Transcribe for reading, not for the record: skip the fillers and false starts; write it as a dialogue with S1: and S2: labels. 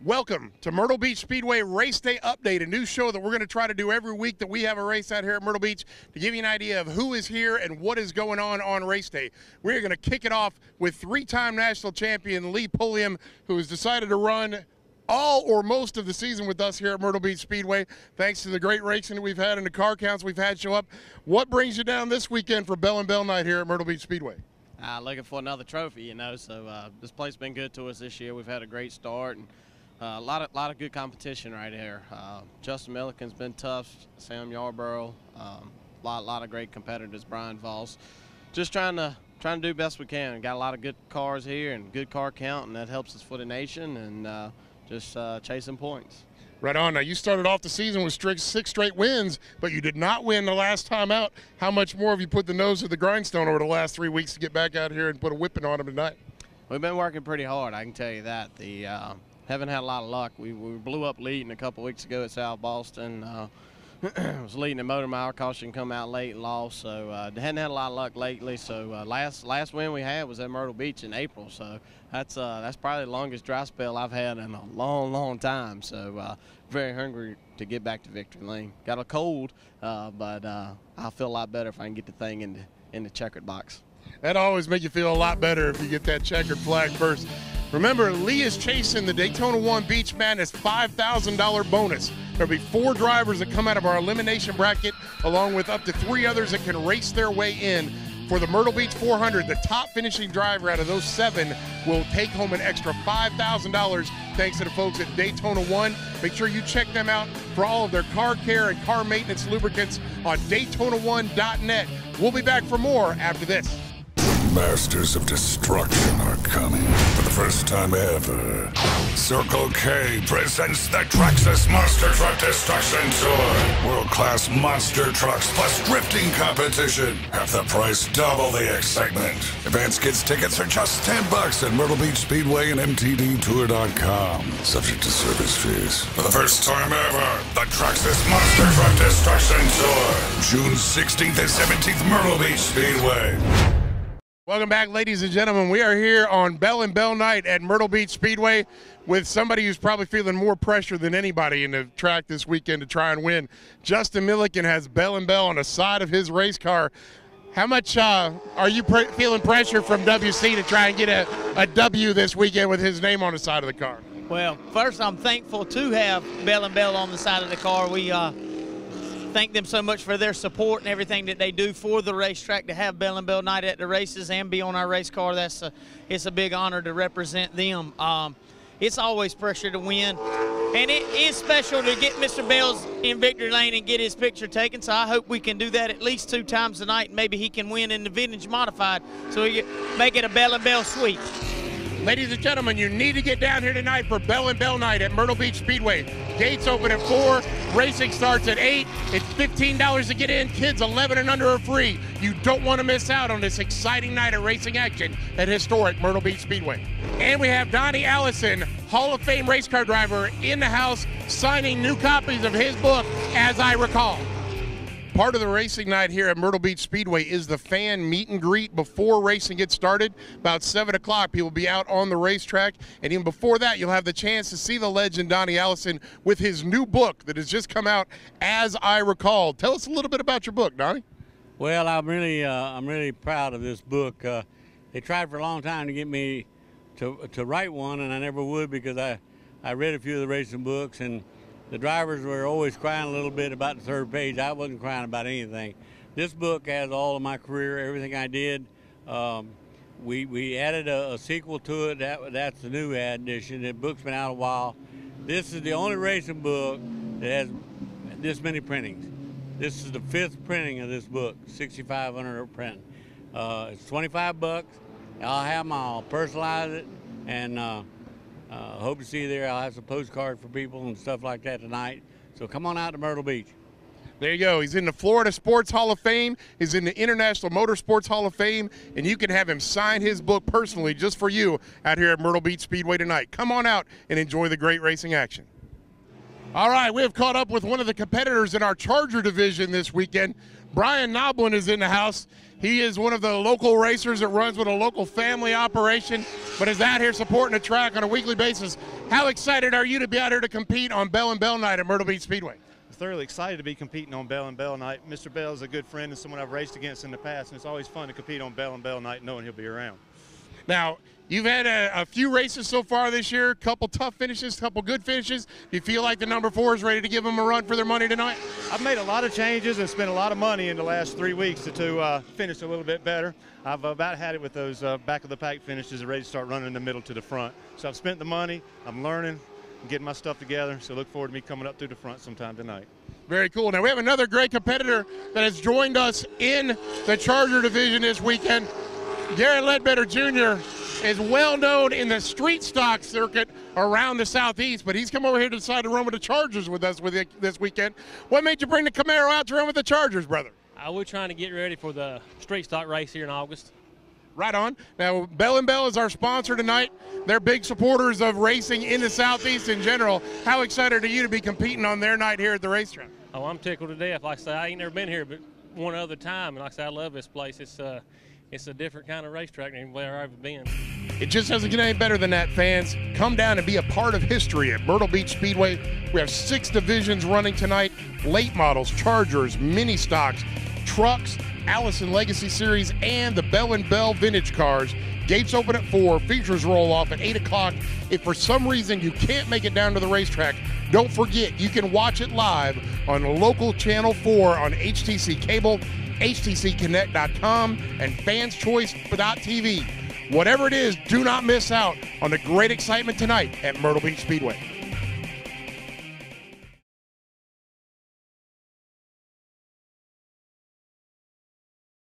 S1: Welcome to Myrtle Beach Speedway Race Day Update, a new show that we're going to try to do every week that we have a race out here at Myrtle Beach to give you an idea of who is here and what is going on race day. We're going to kick it off with three-time national champion Lee Pulliam, who has decided to run all or most of the season with us here at Myrtle Beach Speedway, thanks to the great racing that we've had and the car counts we've had show up. What brings you down this weekend for Bell and Bell Night here at Myrtle Beach Speedway?
S2: Looking for another trophy, you know, so this place has been good to us this year. We've had a great start, and a lot of good competition right here. Justin Milliken's been tough, Sam Yarborough, lot of great competitors, Brian Voss. Just trying to do best we can. Got a lot of good cars here and good car count, and that helps us for the nation, and just chasing points.
S1: Right on. Now, you started off the season with six straight wins, but you did not win the last time out. How much more have you put the nose to the grindstone over the last 3 weeks to get back out here and put a whipping on them tonight?
S2: We've been working pretty hard, I can tell you that. Haven't had a lot of luck. We blew up leading a couple weeks ago at South Boston. Was leading the motor mile, caution come out late and lost, so hadn't had a lot of luck lately. So last win we had was at Myrtle Beach in April, so that's probably the longest dry spell I've had in a long time. So very hungry to get back to victory lane. Got a cold, but I'll feel a lot better if I can get the thing in the checkered box.
S1: That always makes you feel a lot better if you get that checkered flag first. Remember, Lee is chasing the Daytona 1 Beach Madness $5,000 bonus. There'll be 4 drivers that come out of our elimination bracket, along with up to 3 others that can race their way in for the Myrtle Beach 400. The top finishing driver out of those 7 will take home an extra $5,000 thanks to the folks at Daytona 1. Make sure you check them out for all of their car care and car maintenance lubricants on Daytona1.net. We'll be back for more after this.
S3: Masters of Destruction are coming for the first time ever. Circle K presents the Traxxas Monster Truck Destruction Tour. World-class monster trucks plus drifting competition. Half the price, double the excitement. Advance kids tickets are just $10 at Myrtle Beach Speedway and MTDTour.com. Subject to service fees. For the first time ever, the Traxxas Monster Truck Destruction Tour. June 16th and 17th, Myrtle Beach Speedway.
S1: Welcome back, ladies and gentlemen. We are here on Bell and Bell Night at Myrtle Beach Speedway with somebody who's probably feeling more pressure than anybody in the track this weekend to try and win. Justin Milliken has Bell and Bell on the side of his race car. How much are you feeling pressure from WC to try and get a W this weekend with his name on the side of the car?
S4: Well, first, I'm thankful to have Bell and Bell on the side of the car. We thank them so much for their support and everything that they do for the racetrack. To have Bell and Bell Night at the races and be on our race car, it's a big honor to represent them. It's always pressure to win, and it is special to get Mr. Bell's in victory lane and get his picture taken, so I hope we can do that at least 2 times tonight, and maybe he can win in the vintage modified, so we make it a Bell and Bell sweep.
S1: Ladies and gentlemen, you need to get down here tonight for Bell and Bell Night at Myrtle Beach Speedway. Gates open at 4, racing starts at 8. It's $15 to get in. Kids 11 and under are free. You don't want to miss out on this exciting night of racing action at historic Myrtle Beach Speedway. And we have Donnie Allison, Hall of Fame race car driver, in the house signing new copies of his book, As I Recall. Part of the racing night here at Myrtle Beach Speedway is the fan meet and greet before racing gets started. About 7 o'clock, people will be out on the racetrack. And even before that, you'll have the chance to see the legend Donnie Allison with his new book that has just come out, As I Recall. Tell us a little bit about your book, Donnie.
S5: Well, I'm really proud of this book. They tried for a long time to get me to write one, and I never would, because I read a few of the racing books, and the drivers were always crying a little bit about the 3rd page. I wasn't crying about anything. This book has all of my career, everything I did. We added a sequel to it. That's the new edition. The book's been out a while. This is the only racing book that has this many printings. This is the 5th printing of this book, 6,500 print. It's $25. I'll have them. I'll personalize it, and hope to see you there. I'll have some postcards for people and stuff like that tonight. So come on out to Myrtle Beach.
S1: There you go. He's in the Florida Sports Hall of Fame. He's in the International Motorsports Hall of Fame, and you can have him sign his book personally just for you out here at Myrtle Beach Speedway tonight. Come on out and enjoy the great racing action. All right, we have caught up with one of the competitors in our Charger division this weekend. Brian Noblin is in the house. He is one of the local racers that runs with a local family operation, but is out here supporting the track on a weekly basis. How excited are you to be out here to compete on Bell & Bell night at Myrtle Beach Speedway?
S6: I'm thoroughly excited to be competing on Bell & Bell night. Mr. Bell is a good friend and someone I've raced against in the past, and it's always fun to compete on Bell & Bell night knowing he'll be around.
S1: Now, you've had a few races so far this year, a couple tough finishes, a couple good finishes. Do you feel like the number 4 is ready to give them a run for their money tonight?
S6: I've made a lot of changes and spent a lot of money in the last 3 weeks to finish a little bit better. I've about had it with those back of the pack finishes and ready to start running the middle to the front. So I've spent the money, I'm learning, getting my stuff together, so look forward to me coming up through the front sometime tonight.
S1: Very cool. Now we have another great competitor that has joined us in the Charger division this weekend. Ledbetter Jr. is well known in the street stock circuit around the Southeast, but he's come over here to decide to run with the Chargers with us this weekend. What made you bring the Camaro out to run with the Chargers, brother?
S7: We're trying to get ready for the street stock race here in August.
S1: Right on. Now, Bell & Bell is our sponsor tonight. They're big supporters of racing in the Southeast in general. How excited are you to be competing on their night here at the racetrack?
S7: Oh, I'm tickled to death. Like I say, I ain't never been here but one other time, and like I say, I love this place. It's a different kind of racetrack than anywhere I've ever been.
S1: It just doesn't get any better than that, fans. Come down and be a part of history at Myrtle Beach Speedway. We have 6 divisions running tonight: late models, Chargers, mini stocks, trucks, Allison Legacy Series, and the Bell & Bell vintage cars. Gates open at 4, features roll off at 8 o'clock. If for some reason you can't make it down to the racetrack, don't forget you can watch it live on local Channel 4 on HTC Cable, HTCConnect.com, and FansChoice.tv. Whatever it is, do not miss out on the great excitement tonight at Myrtle Beach Speedway.